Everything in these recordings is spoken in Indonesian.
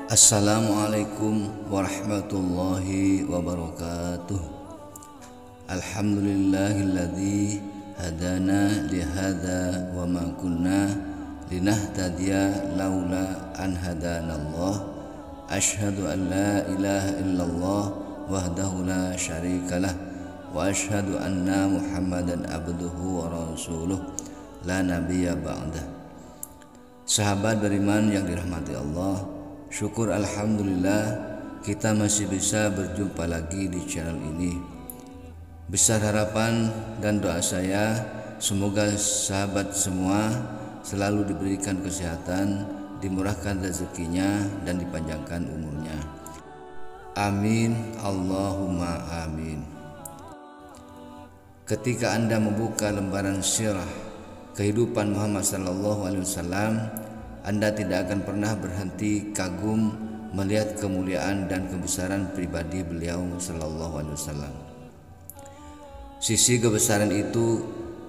Assalamualaikum warahmatullahi wabarakatuh. Alhamdulillahilladzi hadana lihada wa ma kunna linahtadiya laula an hadanallah. Asyhadu an la ilaha illallah wahdahu la syarikalah wa asyhadu anna Muhammadan abduhu wa rasuluh la nabiyya ba'dah. Sahabat beriman yang dirahmati Allah, syukur alhamdulillah kita masih bisa berjumpa lagi di channel ini. Besar harapan dan doa saya semoga sahabat semua selalu diberikan kesehatan, dimurahkan rezekinya dan dipanjangkan umurnya. Amin Allahumma amin. Ketika Anda membuka lembaran sirah kehidupan Muhammad SAW, Anda tidak akan pernah berhenti kagum melihat kemuliaan dan kebesaran pribadi beliau SAW. Sisi kebesaran itu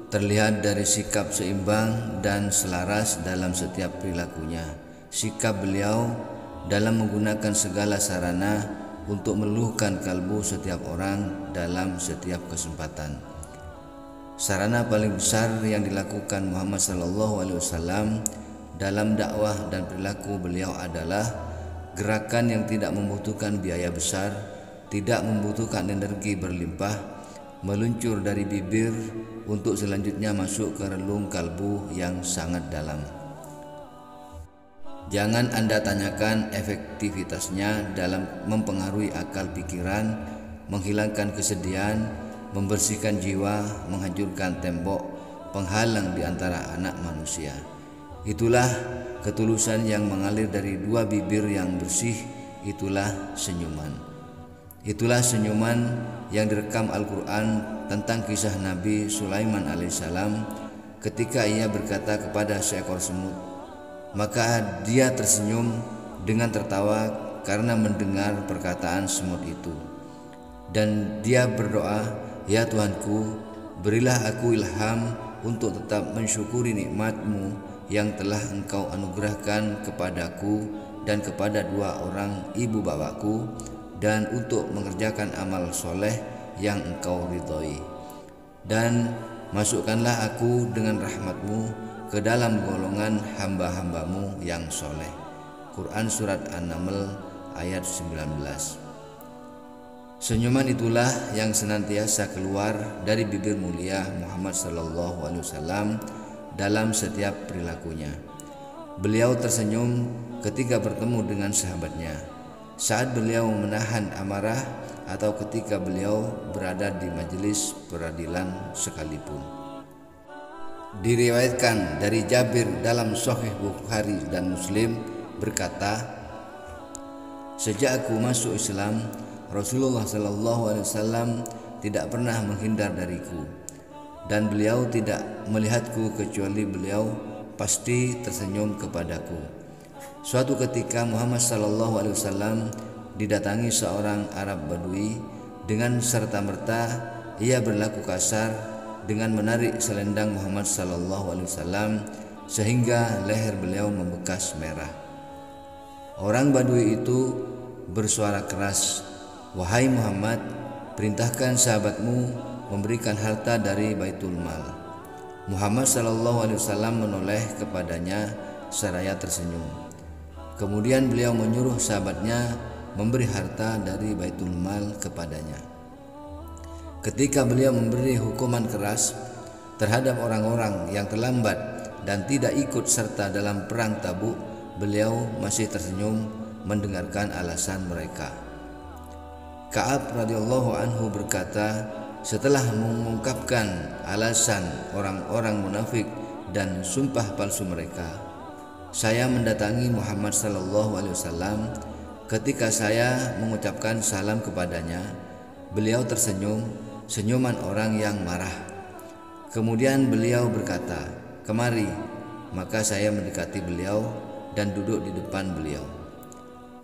terlihat dari sikap seimbang dan selaras dalam setiap perilakunya. Sikap beliau dalam menggunakan segala sarana untuk meluluhkan kalbu setiap orang dalam setiap kesempatan. Sarana paling besar yang dilakukan Muhammad SAW dalam dakwah dan perilaku beliau adalah gerakan yang tidak membutuhkan biaya besar, tidak membutuhkan energi berlimpah, meluncur dari bibir untuk selanjutnya masuk ke relung kalbu yang sangat dalam. Jangan Anda tanyakan efektivitasnya dalam mempengaruhi akal pikiran, menghilangkan kesedihan, membersihkan jiwa, menghancurkan tembok penghalang di antara anak manusia. Itulah ketulusan yang mengalir dari dua bibir yang bersih, itulah senyuman. Itulah senyuman yang direkam Al-Quran tentang kisah Nabi Sulaiman alaihissalam ketika ia berkata kepada seekor semut. Maka dia tersenyum dengan tertawa karena mendengar perkataan semut itu. Dan dia berdoa, "Ya Tuhanku, berilah aku ilham untuk tetap mensyukuri nikmat-Mu yang telah Engkau anugerahkan kepadaku dan kepada dua orang ibu bapakku, dan untuk mengerjakan amal soleh yang Engkau ridhoi. Dan masukkanlah aku dengan rahmat-Mu ke dalam golongan hamba-hamba-Mu yang soleh." Quran Surat An-Naml ayat 19. Senyuman itulah yang senantiasa keluar dari bibir mulia Muhammad SAW dalam setiap perilakunya. Beliau tersenyum ketika bertemu dengan sahabatnya, saat beliau menahan amarah, atau ketika beliau berada di majelis peradilan sekalipun. Diriwayatkan dari Jabir dalam Sahih Bukhari dan Muslim berkata, "Sejak aku masuk Islam, Rasulullah SAW tidak pernah menghindar dariku, dan beliau tidak melihatku kecuali beliau pasti tersenyum kepadaku. Suatu ketika Muhammad SAW didatangi seorang Arab Badui. Dengan serta-merta ia berlaku kasar dengan menarik selendang Muhammad SAW sehingga leher beliau membekas merah. Orang Badui itu bersuara keras, 'Wahai Muhammad, perintahkan sahabatmu memberikan harta dari Baitul Mal.' Muhammad SAW menoleh kepadanya seraya tersenyum. Kemudian beliau menyuruh sahabatnya memberi harta dari Baitul Mal kepadanya. Ketika beliau memberi hukuman keras terhadap orang-orang yang terlambat dan tidak ikut serta dalam perang Tabuk, beliau masih tersenyum mendengarkan alasan mereka. Ka'ab radhiyallahu anhu berkata, setelah mengungkapkan alasan orang-orang munafik dan sumpah palsu mereka, saya mendatangi Muhammad SAW. Ketika saya mengucapkan salam kepadanya, beliau tersenyum, senyuman orang yang marah. Kemudian beliau berkata, 'Kemari.' Maka saya mendekati beliau dan duduk di depan beliau.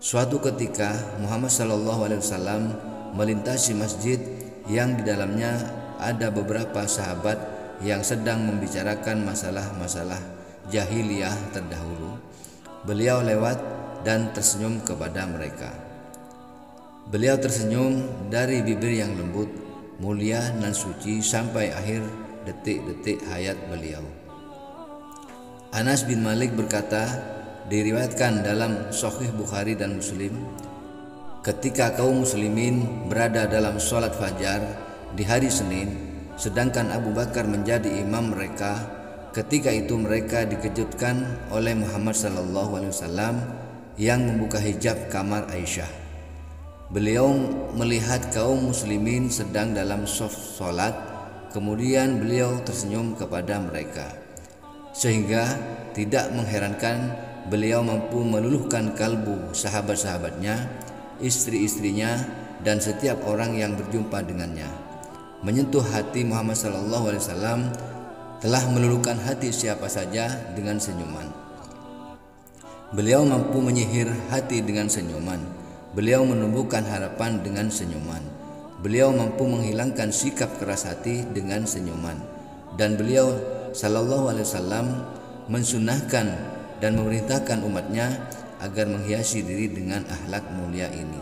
Suatu ketika Muhammad SAW melintasi masjid yang di dalamnya ada beberapa sahabat yang sedang membicarakan masalah-masalah jahiliyah terdahulu. Beliau lewat dan tersenyum kepada mereka. Beliau tersenyum dari bibir yang lembut, mulia dan suci sampai akhir detik-detik hayat beliau. Anas bin Malik berkata, diriwayatkan dalam Sahih Bukhari dan Muslim, ketika kaum muslimin berada dalam sholat fajar di hari Senin, sedangkan Abu Bakar menjadi imam mereka, ketika itu mereka dikejutkan oleh Muhammad SAW yang membuka hijab kamar Aisyah. Beliau melihat kaum muslimin sedang dalam sholat, kemudian beliau tersenyum kepada mereka, sehingga tidak mengherankan beliau mampu meluluhkan kalbu sahabat-sahabatnya, istri-istrinya, dan setiap orang yang berjumpa dengannya. Menyentuh hati Muhammad SAW telah meluluhkan hati siapa saja dengan senyuman. Beliau mampu menyihir hati dengan senyuman. Beliau menumbuhkan harapan dengan senyuman. Beliau mampu menghilangkan sikap keras hati dengan senyuman. Dan beliau SAW mensunahkan dan memerintahkan umatnya agar menghiasi diri dengan akhlak mulia ini.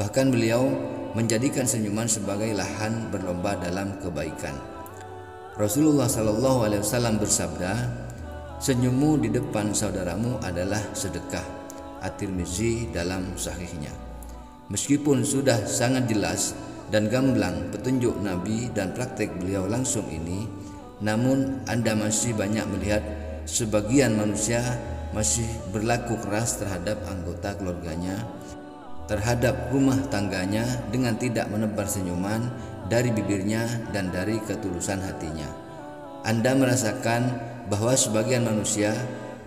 Bahkan beliau menjadikan senyuman sebagai lahan berlomba dalam kebaikan. Rasulullah SAW bersabda, senyummu di depan saudaramu adalah sedekah. At-Tirmizi dalam sahihnya. Meskipun sudah sangat jelas dan gamblang petunjuk Nabi dan praktek beliau langsung ini, namun Anda masih banyak melihat sebagian manusia masih berlaku keras terhadap anggota keluarganya, terhadap rumah tangganya dengan tidak menebar senyuman dari bibirnya dan dari ketulusan hatinya. Anda merasakan bahwa sebagian manusia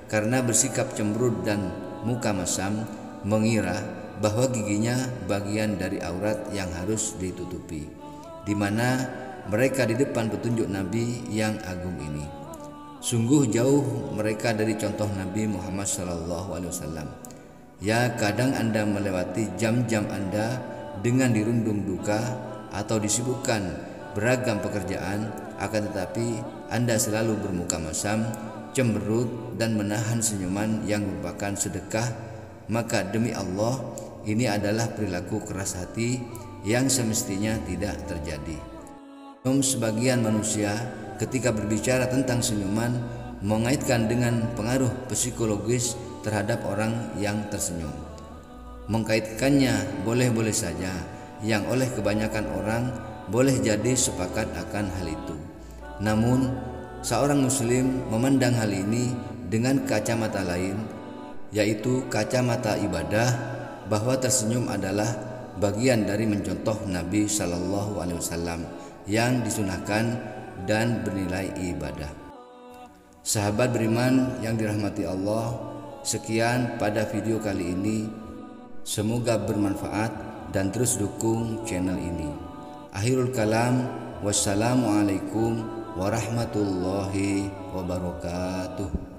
karena bersikap cemberut dan muka masam mengira bahwa giginya bagian dari aurat yang harus ditutupi, di mana mereka di depan petunjuk Nabi yang agung ini. Sungguh jauh mereka dari contoh Nabi Muhammad SAW. Ya, kadang Anda melewati jam-jam Anda dengan dirundung duka atau disibukkan beragam pekerjaan, akan tetapi Anda selalu bermuka masam, cemberut, dan menahan senyuman yang merupakan sedekah, maka demi Allah ini adalah perilaku keras hati yang semestinya tidak terjadi. Sebagian manusia ketika berbicara tentang senyuman mengaitkan dengan pengaruh psikologis terhadap orang yang tersenyum. Mengkaitkannya boleh-boleh saja, yang oleh kebanyakan orang boleh jadi sepakat akan hal itu. Namun seorang muslim memandang hal ini dengan kacamata lain, yaitu kacamata ibadah, bahwa tersenyum adalah bagian dari mencontoh Nabi SAW yang disunahkan dan bernilai ibadah. Sahabat beriman yang dirahmati Allah, sekian pada video kali ini. Semoga bermanfaat dan terus dukung channel ini. Akhirul kalam, wassalamualaikum warahmatullahi wabarakatuh.